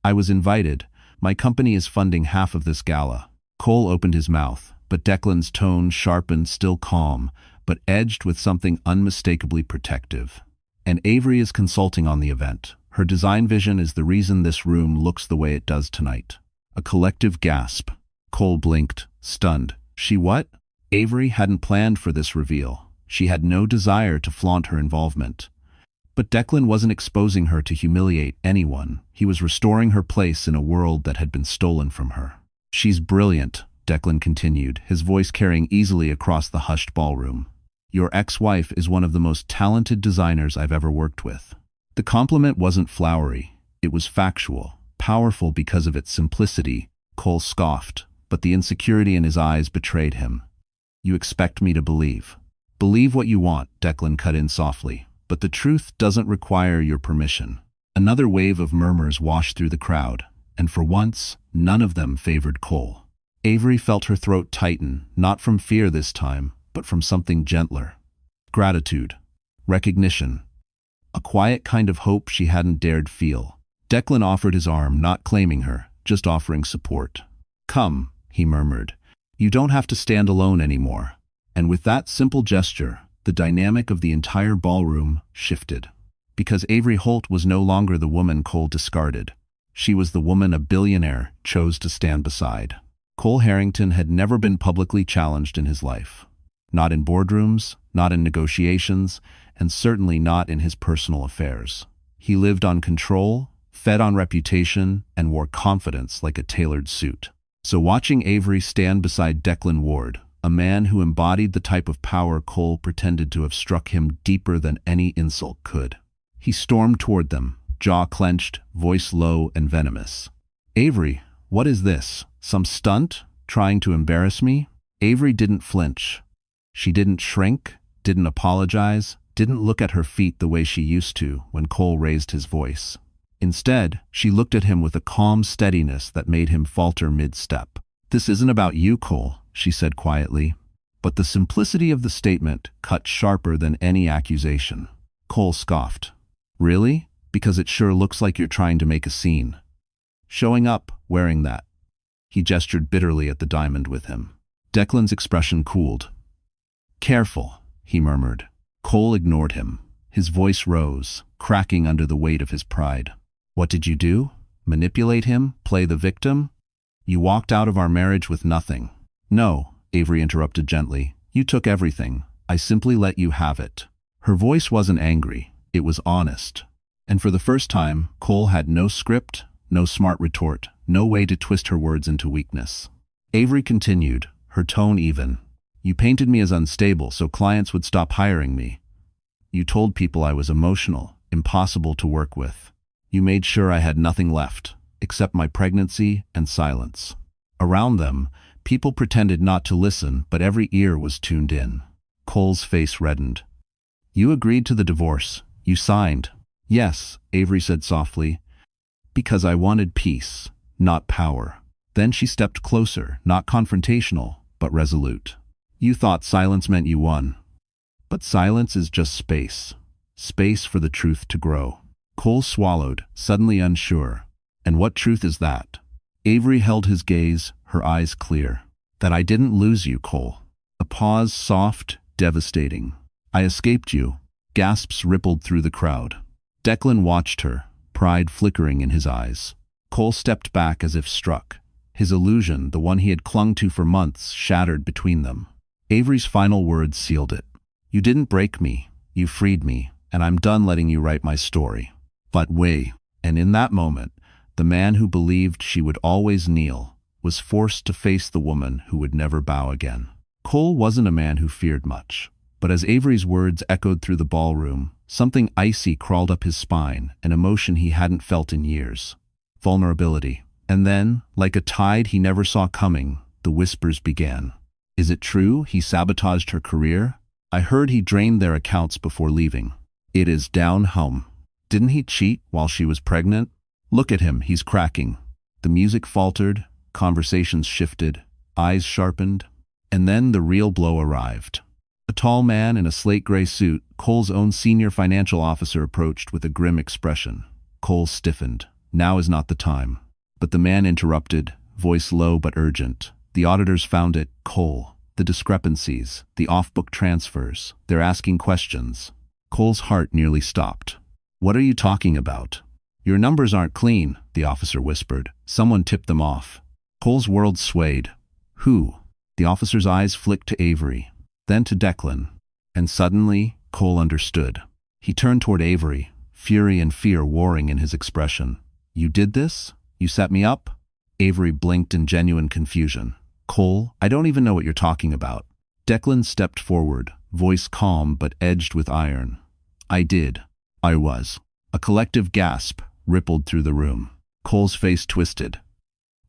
"I was invited. My company is funding half of this gala." Cole opened his mouth, but Declan's tone sharpened, still calm, but edged with something unmistakably protective. "And Avery is consulting on the event. Her design vision is the reason this room looks the way it does tonight." A collective gasp. Cole blinked, stunned. "She what?" Avery hadn't planned for this reveal. She had no desire to flaunt her involvement. But Declan wasn't exposing her to humiliate anyone. He was restoring her place in a world that had been stolen from her. "She's brilliant," Declan continued, his voice carrying easily across the hushed ballroom. "Your ex-wife is one of the most talented designers I've ever worked with." The compliment wasn't flowery. It was factual, powerful because of its simplicity. Cole scoffed, but the insecurity in his eyes betrayed him. "You expect me to believe." "Believe what you want," Declan cut in softly, "but the truth doesn't require your permission." Another wave of murmurs washed through the crowd, and for once, none of them favored Cole. Avery felt her throat tighten, not from fear this time, but from something gentler. Gratitude. Recognition. A quiet kind of hope she hadn't dared feel. Declan offered his arm, not claiming her, just offering support. "Come," he murmured. "You don't have to stand alone anymore." And with that simple gesture, the dynamic of the entire ballroom shifted. Because Avery Holt was no longer the woman Cole discarded. She was the woman a billionaire chose to stand beside. Cole Harrington had never been publicly challenged in his life. Not in boardrooms, not in negotiations, and certainly not in his personal affairs. He lived on control, fed on reputation, and wore confidence like a tailored suit. So watching Avery stand beside Declan Ward, a man who embodied the type of power Cole pretended to have struck him deeper than any insult could. He stormed toward them, jaw clenched, voice low and venomous. "Avery, what is this? Some stunt? Trying to embarrass me?" Avery didn't flinch. She didn't shrink, didn't apologize, didn't look at her feet the way she used to when Cole raised his voice. Instead, she looked at him with a calm steadiness that made him falter mid-step. "This isn't about you, Cole," she said quietly. But the simplicity of the statement cut sharper than any accusation. Cole scoffed. "Really? Because it sure looks like you're trying to make a scene. Showing up, wearing that." He gestured bitterly at the diamond with him. Declan's expression cooled. "Careful," he murmured. Cole ignored him. His voice rose, cracking under the weight of his pride. "What did you do? Manipulate him? Play the victim? You walked out of our marriage with nothing." "No," Avery interrupted gently. "You took everything. I simply let you have it." Her voice wasn't angry. It was honest. And for the first time, Cole had no script, no smart retort, no way to twist her words into weakness. Avery continued, her tone even. "You painted me as unstable so clients would stop hiring me. You told people I was emotional, impossible to work with. You made sure I had nothing left, except my pregnancy and silence." Around them, people pretended not to listen, but every ear was tuned in. Cole's face reddened. "You agreed to the divorce. You signed." "Yes," Avery said softly, "because I wanted peace, not power." Then she stepped closer, not confrontational, but resolute. "You thought silence meant you won. But silence is just space. Space for the truth to grow." Cole swallowed, suddenly unsure. "And what truth is that?" Avery held his gaze, her eyes clear. "That I didn't lose you, Cole." A pause, soft, devastating. "I escaped you." Gasps rippled through the crowd. Declan watched her, pride flickering in his eyes. Cole stepped back as if struck. His illusion, the one he had clung to for months, shattered between them. Avery's final words sealed it. "You didn't break me. You freed me, and I'm done letting you write my story." But wait, and in that moment, the man who believed she would always kneel was forced to face the woman who would never bow again. Cole wasn't a man who feared much. But as Avery's words echoed through the ballroom, something icy crawled up his spine, an emotion he hadn't felt in years. Vulnerability. And then, like a tide he never saw coming, the whispers began. "Is it true he sabotaged her career? I heard he drained their accounts before leaving." "It is down home." "Didn't he cheat while she was pregnant?" Look at him, he's cracking. The music faltered, conversations shifted, eyes sharpened, and then the real blow arrived. A tall man in a slate gray suit, Cole's own senior financial officer, approached with a grim expression. Cole stiffened. Now is not the time. But the man interrupted, voice low but urgent. The auditors found it, Cole. The discrepancies, the off-book transfers. They're asking questions. Cole's heart nearly stopped. What are you talking about? Your numbers aren't clean, the officer whispered. Someone tipped them off. Cole's world swayed. Who? The officer's eyes flicked to Avery, then to Declan. And suddenly, Cole understood. He turned toward Avery, fury and fear warring in his expression. You did this? You set me up? Avery blinked in genuine confusion. Cole, I don't even know what you're talking about. Declan stepped forward, voice calm but edged with iron. I did. I was. A collective gasp rippled through the room. Cole's face twisted.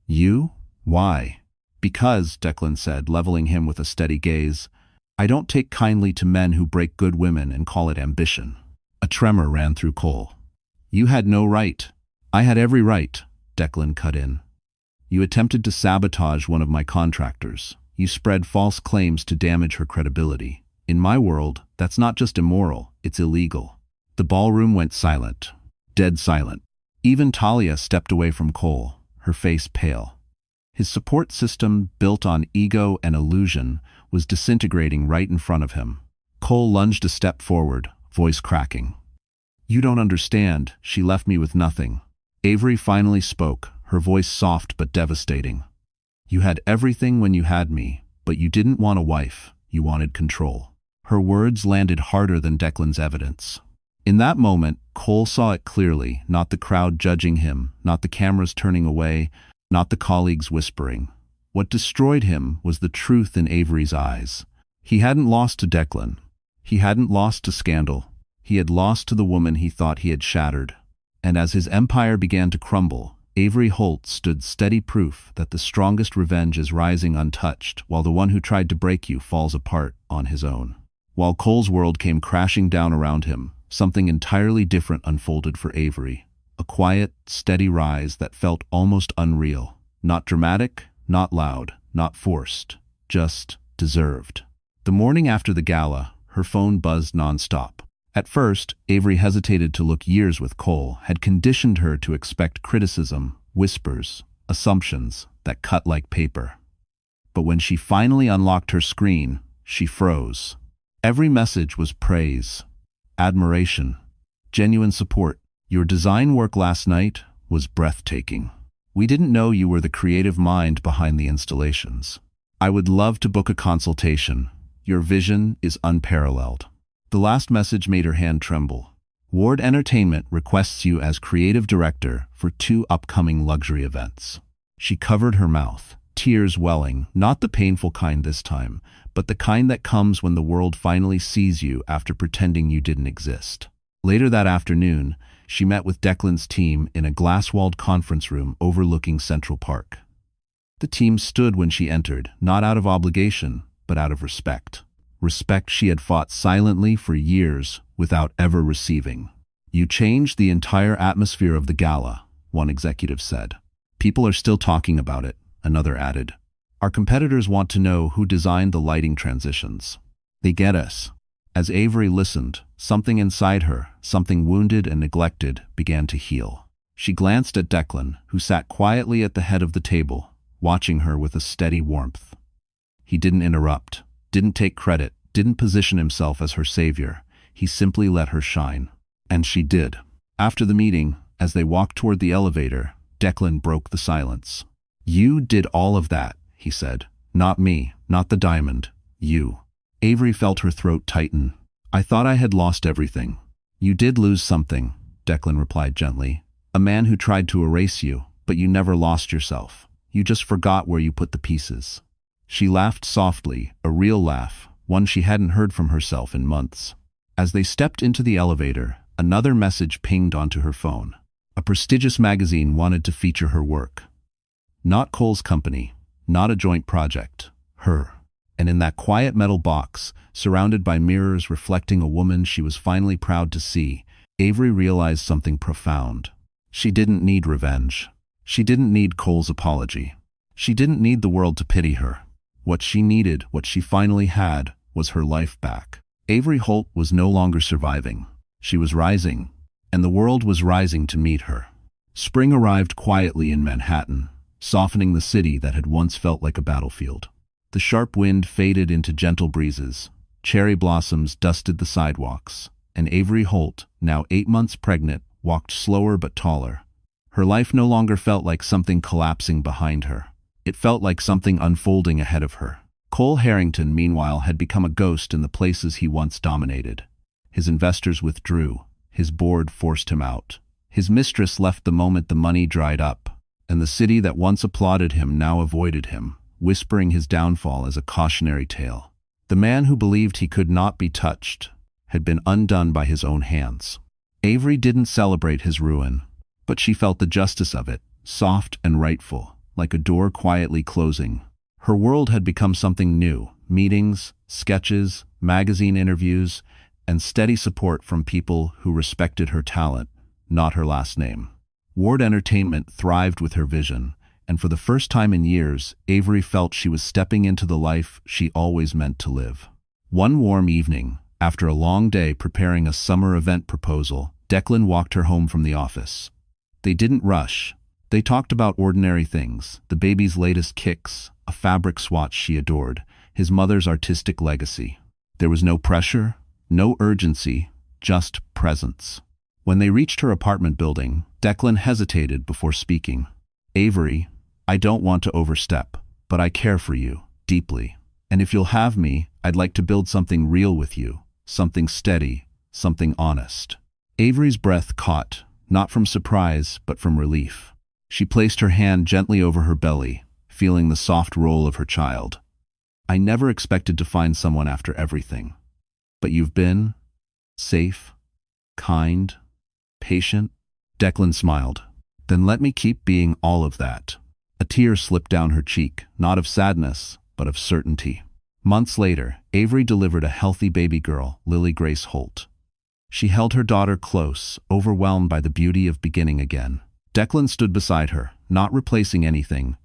You? Why? Because, Declan said, leveling him with a steady gaze, I don't take kindly to men who break good women and call it ambition. A tremor ran through Cole. You had no right. I had every right, Declan cut in. You attempted to sabotage one of my contractors. You spread false claims to damage her credibility. In my world, that's not just immoral, it's illegal. The ballroom went silent. Dead silent. Even Talia stepped away from Cole, her face pale. His support system, built on ego and illusion, was disintegrating right in front of him. Cole lunged a step forward, voice cracking. You don't understand. She left me with nothing. Avery finally spoke, her voice soft but devastating. You had everything when you had me, but you didn't want a wife. You wanted control. Her words landed harder than Declan's evidence. In that moment, Cole saw it clearly, not the crowd judging him, not the cameras turning away, not the colleagues whispering. What destroyed him was the truth in Avery's eyes. He hadn't lost to Declan. He hadn't lost to scandal. He had lost to the woman he thought he had shattered. And as his empire began to crumble, Avery Holt stood steady proof that the strongest revenge is rising untouched, while the one who tried to break you falls apart on his own. While Cole's world came crashing down around him, something entirely different unfolded for Avery. A quiet, steady rise that felt almost unreal. Not dramatic, not loud, not forced, just deserved. The morning after the gala, her phone buzzed nonstop. At first, Avery hesitated to look years with Cole, had conditioned her to expect criticism, whispers, assumptions that cut like paper. But when she finally unlocked her screen, she froze. Every message was praise, admiration, genuine support. Your design work last night was breathtaking. We didn't know you were the creative mind behind the installations. I would love to book a consultation. Your vision is unparalleled. The last message made her hand tremble. Ward Entertainment requests you as creative director for 2 upcoming luxury events. She covered her mouth, tears welling, not the painful kind this time, but the kind that comes when the world finally sees you after pretending you didn't exist. Later that afternoon, she met with Declan's team in a glass-walled conference room overlooking Central Park. The team stood when she entered, not out of obligation, but out of respect. Respect she had fought silently for years without ever receiving. You changed the entire atmosphere of the gala, one executive said. People are still talking about it, another added. Our competitors want to know who designed the lighting transitions. They get us. As Avery listened, something inside her, something wounded and neglected, began to heal. She glanced at Declan, who sat quietly at the head of the table, watching her with a steady warmth. He didn't interrupt, didn't take credit, didn't position himself as her savior. He simply let her shine. And she did. After the meeting, as they walked toward the elevator, Declan broke the silence. You did all of that, he said. Not me, not the diamond. You. Avery felt her throat tighten. I thought I had lost everything. You did lose something, Declan replied gently. A man who tried to erase you, but you never lost yourself. You just forgot where you put the pieces. She laughed softly, a real laugh, one she hadn't heard from herself in months. As they stepped into the elevator, another message pinged onto her phone. A prestigious magazine wanted to feature her work. Not Cole's company, not a joint project, her. And in that quiet metal box, surrounded by mirrors reflecting a woman she was finally proud to see, Avery realized something profound. She didn't need revenge. She didn't need Cole's apology. She didn't need the world to pity her. What she needed, what she finally had, was her life back. Avery Holt was no longer surviving. She was rising, and the world was rising to meet her. Spring arrived quietly in Manhattan, softening the city that had once felt like a battlefield. The sharp wind faded into gentle breezes. Cherry blossoms dusted the sidewalks, and Avery Holt, now 8 months pregnant, walked slower but taller. Her life no longer felt like something collapsing behind her. It felt like something unfolding ahead of her. Cole Harrington, meanwhile, had become a ghost in the places he once dominated. His investors withdrew. His board forced him out. His mistress left the moment the money dried up, and the city that once applauded him now avoided him, whispering his downfall as a cautionary tale. The man who believed he could not be touched had been undone by his own hands. Avery didn't celebrate his ruin, but she felt the justice of it, soft and rightful, like a door quietly closing. Her world had become something new: meetings, sketches, magazine interviews, and steady support from people who respected her talent, not her last name. Ward Entertainment thrived with her vision, and for the first time in years, Avery felt she was stepping into the life she always meant to live. One warm evening, after a long day preparing a summer event proposal, Declan walked her home from the office. They didn't rush. They talked about ordinary things: the baby's latest kicks, a fabric swatch she adored, his mother's artistic legacy. There was no pressure, no urgency, just presence. When they reached her apartment building, Declan hesitated before speaking. "Avery, I don't want to overstep, but I care for you, deeply. And if you'll have me, I'd like to build something real with you, something steady, something honest." Avery's breath caught, not from surprise, but from relief. She placed her hand gently over her belly, feeling the soft roll of her child. "I never expected to find someone after everything. But you've been safe, kind, patient." Declan smiled. "Then let me keep being all of that." A tear slipped down her cheek, not of sadness, but of certainty. Months later, Avery delivered a healthy baby girl, Lily Grace Holt. She held her daughter close, overwhelmed by the beauty of beginning again. Declan stood beside her, not replacing anything,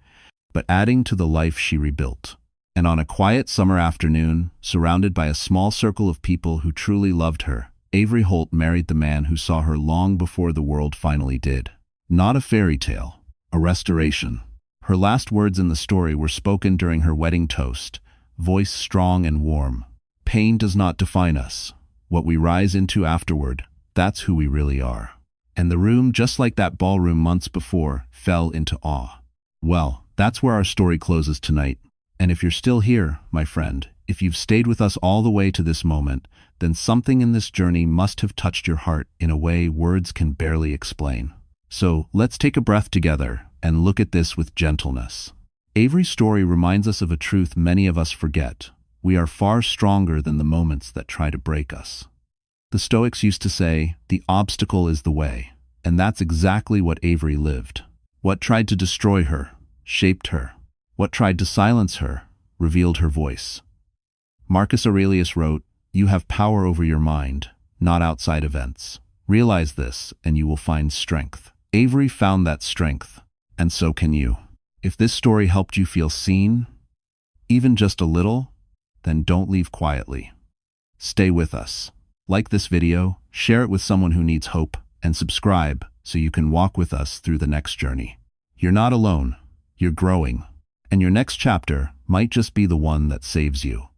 but adding to the life she rebuilt. And on a quiet summer afternoon, surrounded by a small circle of people who truly loved her, Avery Holt married the man who saw her long before the world finally did. Not a fairy tale, a restoration. Her last words in the story were spoken during her wedding toast, voice strong and warm. "Pain does not define us. What we rise into afterward, that's who we really are." And the room, just like that ballroom months before, fell into awe. Well, that's where our story closes tonight. And if you're still here, my friend, if you've stayed with us all the way to this moment, then something in this journey must have touched your heart in a way words can barely explain. So let's take a breath together and look at this with gentleness. Avery's story reminds us of a truth many of us forget. We are far stronger than the moments that try to break us. The Stoics used to say, "The obstacle is the way," and that's exactly what Avery lived. What tried to destroy her, shaped her. What tried to silence her, revealed her voice. Marcus Aurelius wrote, "You have power over your mind, not outside events. Realize this, and you will find strength." Avery found that strength, and so can you. If this story helped you feel seen, even just a little, then don't leave quietly. Stay with us. Like this video, share it with someone who needs hope, and subscribe so you can walk with us through the next journey. You're not alone. You're growing. And your next chapter might just be the one that saves you.